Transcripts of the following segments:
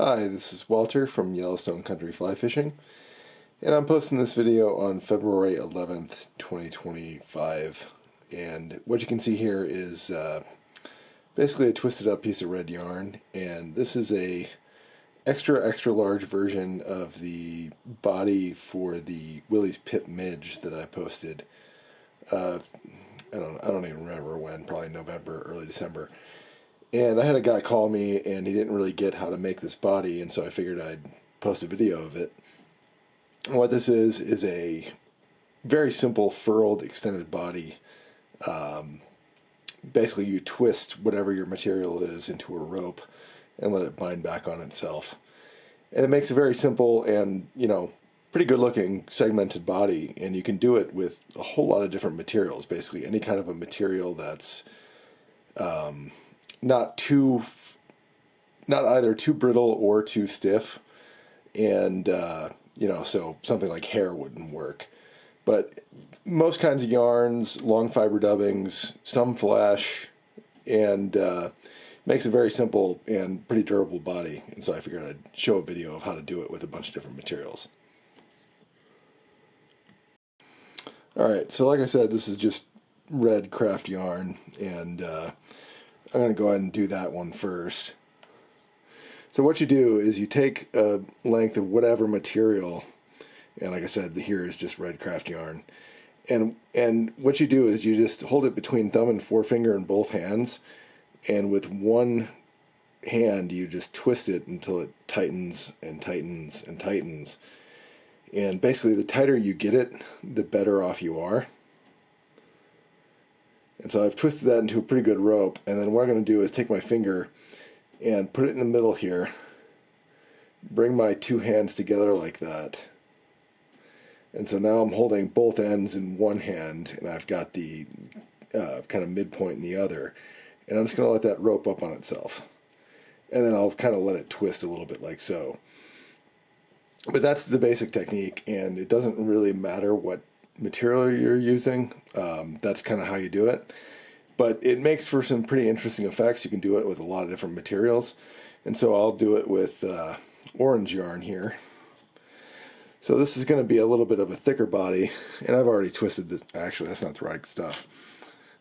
Hi, this is Walter from Yellowstone Country Fly Fishing, and I'm posting this video on February 11th, 2025. And what you can see here is basically a twisted up piece of red yarn, and this is a extra large version of the body for the Willy's Pip midge that I posted. I don't even remember when, probably November, early December. And I had a guy call me, and he didn't really get how to make this body, and so I figured I'd post a video of it. And what this is a very simple furled extended body. Basically, you twist whatever your material is into a rope and let it bind back on itself. And it makes a very simple and, pretty good looking segmented body, and you can do it with a whole lot of different materials, basically any kind of a material that's not either too brittle or too stiff, and so something like hair wouldn't work. But most kinds of yarns, long fiber dubbings, some flash, and makes a very simple and pretty durable body. And so I figured I'd show a video of how to do it with a bunch of different materials. Alright, so like I said, this is just red craft yarn, and I'm going to go ahead and do that one first. So what you do is you take a length of whatever material, and like I said, here is just red craft yarn, and what you do is you just hold it between thumb and forefinger in both hands, and with one hand you just twist it until it tightens and tightens and tightens. And basically, the tighter you get it, the better off you are. And so I've twisted that into a pretty good rope, and then what I'm going to do is take my finger and put it in the middle here, bring my two hands together like that, and so now I'm holding both ends in one hand, and I've got the kind of midpoint in the other, and I'm just going to let that rope up on itself, and then I'll kind of let it twist a little bit like so. But that's the basic technique, and it doesn't really matter what material you're using. That's kind of how you do it. But it makes for some pretty interesting effects. You can do it with a lot of different materials. And so I'll do it with orange yarn here. So this is going to be a little bit of a thicker body, and I've already twisted this. Actually, that's not the right stuff.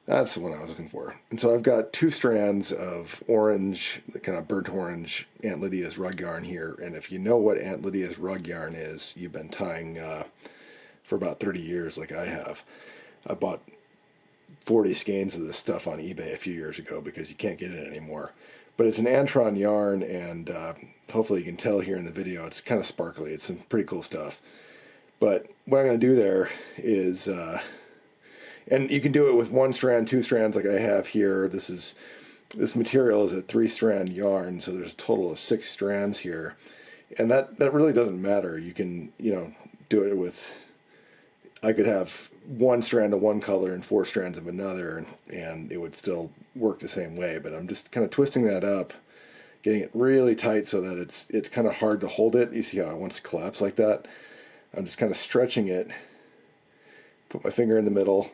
That's the one I was looking for. And so I've got two strands of orange, the kind of burnt orange Aunt Lydia's rug yarn here. And if you know what Aunt Lydia's rug yarn is, you've been tying for about 30 years like I have. I bought 40 skeins of this stuff on eBay a few years ago because you can't get it anymore. But it's an Antron yarn, and hopefully you can tell here in the video, it's kind of sparkly. It's some pretty cool stuff. But what I'm going to do there is... and you can do it with one strand, two strands like I have here. This material is a 3-strand yarn, so there's a total of 6 strands here. And that really doesn't matter. You can, do it with, I could have 1 strand of one color and 4 strands of another, and it would still work the same way. But I'm just kind of twisting that up, getting it really tight so that it's kind of hard to hold it. You see how it wants to collapse like that? I'm just kind of stretching it, put my finger in the middle,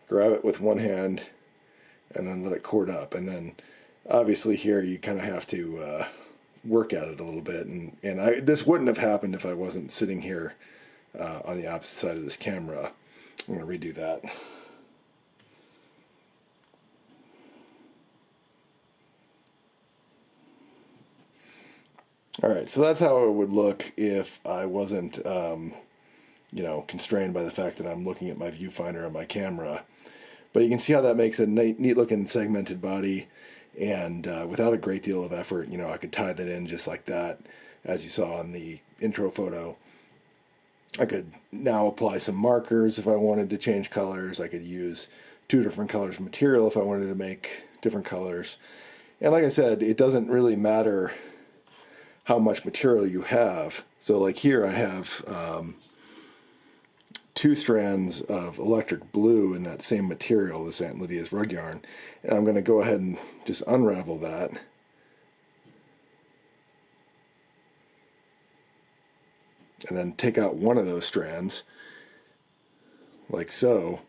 grab it with one hand, and then let it cord up. And then obviously here you kind of have to work at it a little bit. And this wouldn't have happened if I wasn't sitting here on the opposite side of this camera. I'm going to redo that. Alright, so that's how it would look if I wasn't constrained by the fact that I'm looking at my viewfinder on my camera. But you can see how that makes a neat looking segmented body, and without a great deal of effort, I could tie that in just like that, as you saw in the intro photo. I could now apply some markers if I wanted to change colors. I could use 2 different colors of material if I wanted to make different colors. And like I said, it doesn't really matter how much material you have. So like here I have 2 strands of electric blue in that same material, this Aunt Lydia's rug yarn, and I'm going to go ahead and just unravel that. And then take out one of those strands, like so.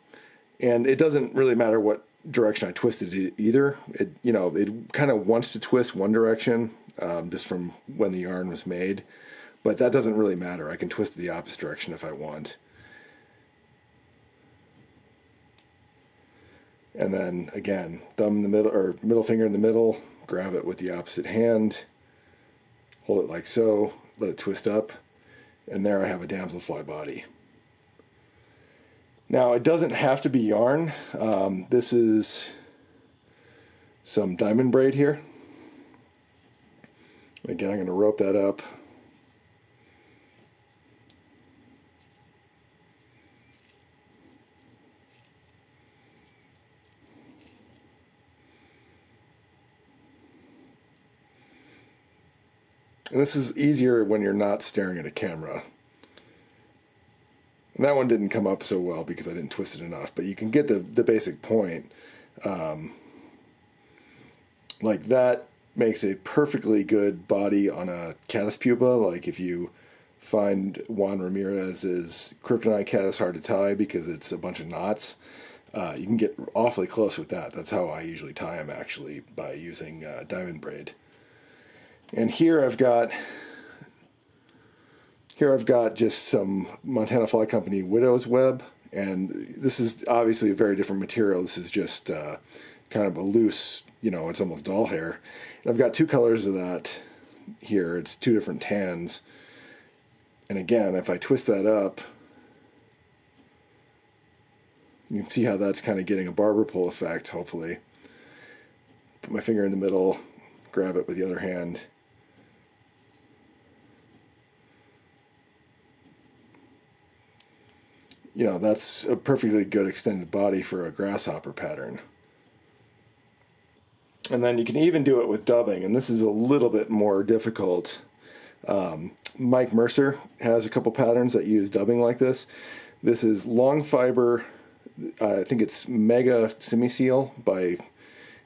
And it doesn't really matter what direction I twisted it either. It kind of wants to twist one direction, just from when the yarn was made. But that doesn't really matter. I can twist it the opposite direction if I want. And then again, thumb in the middle, or middle finger in the middle, grab it with the opposite hand, hold it like so, let it twist up, and there I have a damselfly body. Now it doesn't have to be yarn. This is some diamond braid here. Again, I'm going to rope that up. And this is easier when you're not staring at a camera. And that one didn't come up so well because I didn't twist it enough, but you can get the basic point. Like that makes a perfectly good body on a caddis pupa. Like if you find Juan Ramirez's kryptonite caddis hard to tie because it's a bunch of knots, you can get awfully close with that. That's how I usually tie them, actually, by using diamond braid. And here I've got just some Montana Fly Company widow's web, and this is obviously a very different material. This is just kind of a loose, it's almost doll hair. And I've got two colors of that here. It's two different tans. And again, if I twist that up, you can see how that's kind of getting a barber pole effect, hopefully. Put my finger in the middle, grab it with the other hand. That's a perfectly good extended body for a grasshopper pattern. And then you can even do it with dubbing, and this is a little bit more difficult. Mike Mercer has a couple patterns that use dubbing like this. This is long fiber, I think it's Mega Semi-Seal by,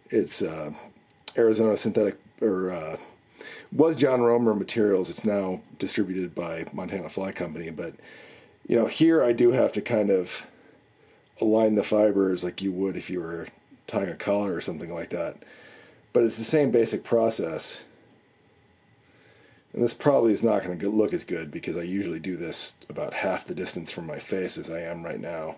it's Arizona Synthetic, or was John Romer Materials. It's now distributed by Montana Fly Company, but here I do have to kind of align the fibers like you would if you were tying a collar or something like that. But it's the same basic process. And this probably is not going to look as good because I usually do this about half the distance from my face as I am right now.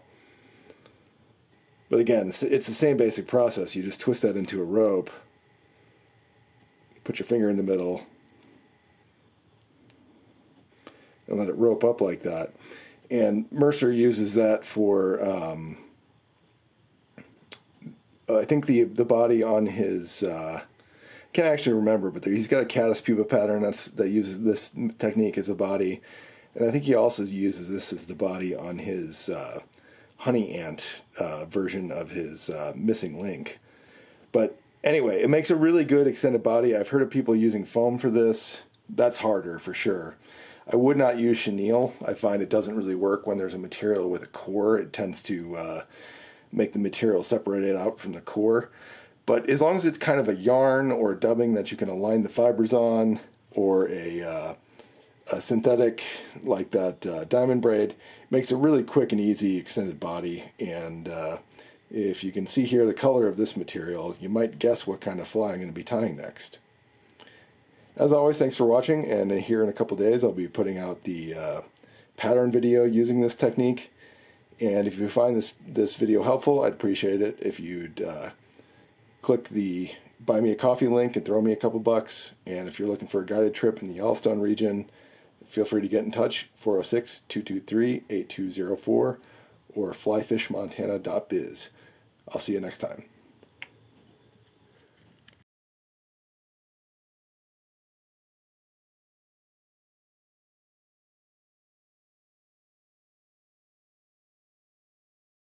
But again, it's the same basic process. You just twist that into a rope, put your finger in the middle, and let it rope up like that. And Mercer uses that for, I think the body on his, I can't actually remember, but he's got a caddis pupa pattern that uses this technique as a body. And I think he also uses this as the body on his honey ant version of his missing link. But anyway, it makes a really good extended body. I've heard of people using foam for this. That's harder for sure. I would not use chenille. I find it doesn't really work when there's a material with a core. It tends to make the material separated out from the core. But as long as it's kind of a yarn or a dubbing that you can align the fibers on, or a synthetic like that diamond braid, it makes a really quick and easy extended body. And if you can see here the color of this material, you might guess what kind of fly I'm going to be tying next. As always, thanks for watching, and here in a couple days I'll be putting out the pattern video using this technique. And if you find this video helpful, I'd appreciate it if you'd click the Buy Me a Coffee link and throw me a couple bucks. And if you're looking for a guided trip in the Yellowstone region, feel free to get in touch, 406-223-8204 or flyfishmontana.biz. I'll see you next time.